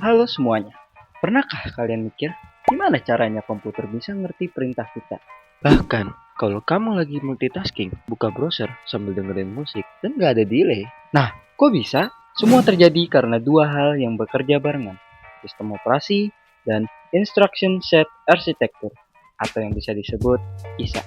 Halo semuanya, pernahkah kalian mikir gimana caranya komputer bisa ngerti perintah kita? Bahkan kalau kamu lagi multitasking, buka browser sambil dengerin musik dan gak ada delay. Nah, kok bisa? Semua terjadi karena dua hal yang bekerja barengan, sistem operasi dan Instruction Set Architecture, atau yang bisa disebut ISA.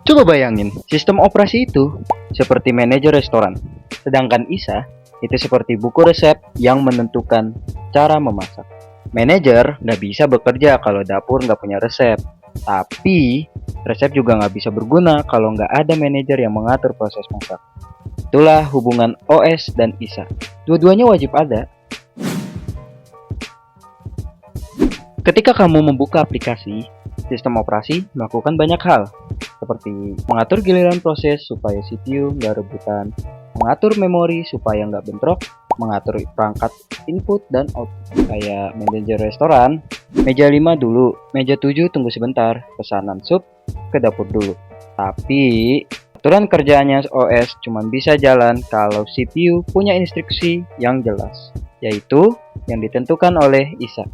Coba bayangin, sistem operasi itu seperti manajer restoran, sedangkan ISA itu seperti buku resep yang menentukan cara memasak. Manajer nggak bisa bekerja kalau dapur nggak punya resep. Tapi, resep juga nggak bisa berguna kalau nggak ada manajer yang mengatur proses masak. Itulah hubungan OS dan ISA. Dua-duanya wajib ada. Ketika kamu membuka aplikasi, sistem operasi melakukan banyak hal, seperti mengatur giliran proses supaya CPU nggak rebutan, mengatur memori supaya nggak bentrok, mengatur perangkat input dan output. Kayak manajer restoran, meja 5 dulu, meja 7 tunggu sebentar, pesanan sup ke dapur dulu. Tapi, aturan kerjaannya OS cuma bisa jalan kalau CPU punya instruksi yang jelas, yaitu yang ditentukan oleh ISA.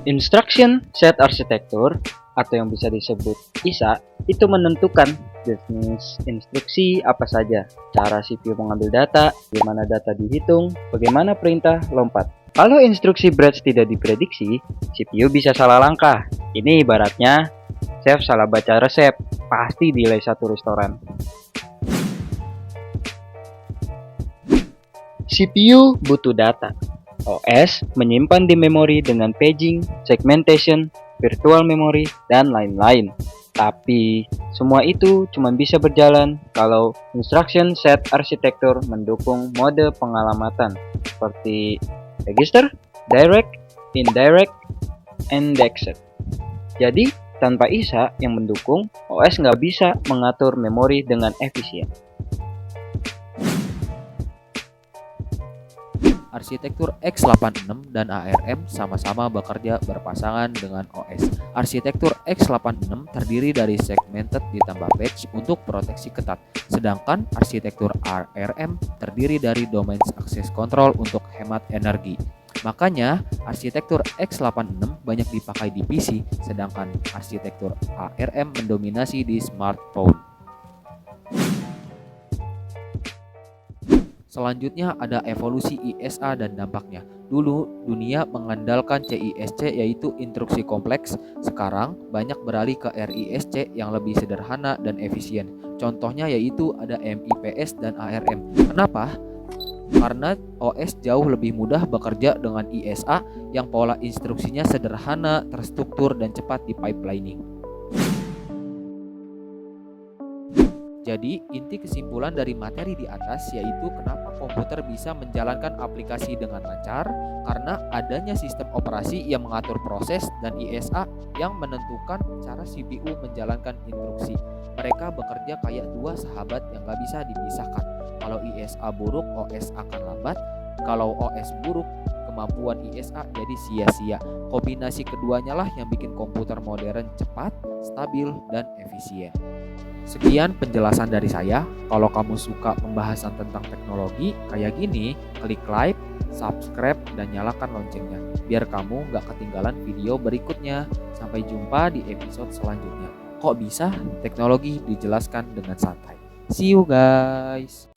Instruction Set Architecture atau yang bisa disebut ISA itu menentukan jenis instruksi apa saja, cara CPU mengambil data, bagaimana data dihitung, bagaimana perintah lompat. Kalau instruksi breadth tidak diprediksi, CPU bisa salah langkah. Ini ibaratnya chef salah baca resep, pasti delay satu restoran. CPU butuh data. OS menyimpan di memori dengan paging, segmentation, virtual memory, dan lain-lain. Tapi, semua itu cuma bisa berjalan kalau Instruction Set Architecture mendukung mode pengalamatan seperti register, direct, indirect, indexed. Jadi, tanpa ISA yang mendukung, OS nggak bisa mengatur memori dengan efisien. Arsitektur x86 dan ARM sama-sama bekerja berpasangan dengan OS. Arsitektur x86 terdiri dari segmented ditambah patch untuk proteksi ketat, sedangkan arsitektur ARM terdiri dari domain access control untuk hemat energi. Makanya, arsitektur x86 banyak dipakai di PC, sedangkan arsitektur ARM mendominasi di smartphone. Selanjutnya ada evolusi ISA dan dampaknya. Dulu dunia mengandalkan CISC yaitu instruksi kompleks. Sekarang banyak beralih ke RISC yang lebih sederhana dan efisien. Contohnya yaitu ada MIPS dan ARM. Kenapa? Karena OS jauh lebih mudah bekerja dengan ISA yang pola instruksinya sederhana, terstruktur dan cepat di pipelining. Jadi, inti kesimpulan dari materi di atas yaitu kenapa komputer bisa menjalankan aplikasi dengan lancar karena adanya sistem operasi yang mengatur proses dan ISA yang menentukan cara CPU menjalankan instruksi. Mereka bekerja kayak dua sahabat yang gak bisa dipisahkan. Kalau ISA buruk, OS akan lambat. Kalau OS buruk, kemampuan ISA jadi sia-sia. Kombinasi keduanya lah yang bikin komputer modern cepat, stabil, dan efisien. Sekian penjelasan dari saya. Kalau kamu suka pembahasan tentang teknologi kayak gini, klik like, subscribe, dan nyalakan loncengnya biar kamu gak ketinggalan video berikutnya. Sampai jumpa di episode selanjutnya. Kok bisa teknologi dijelaskan dengan santai? See you guys.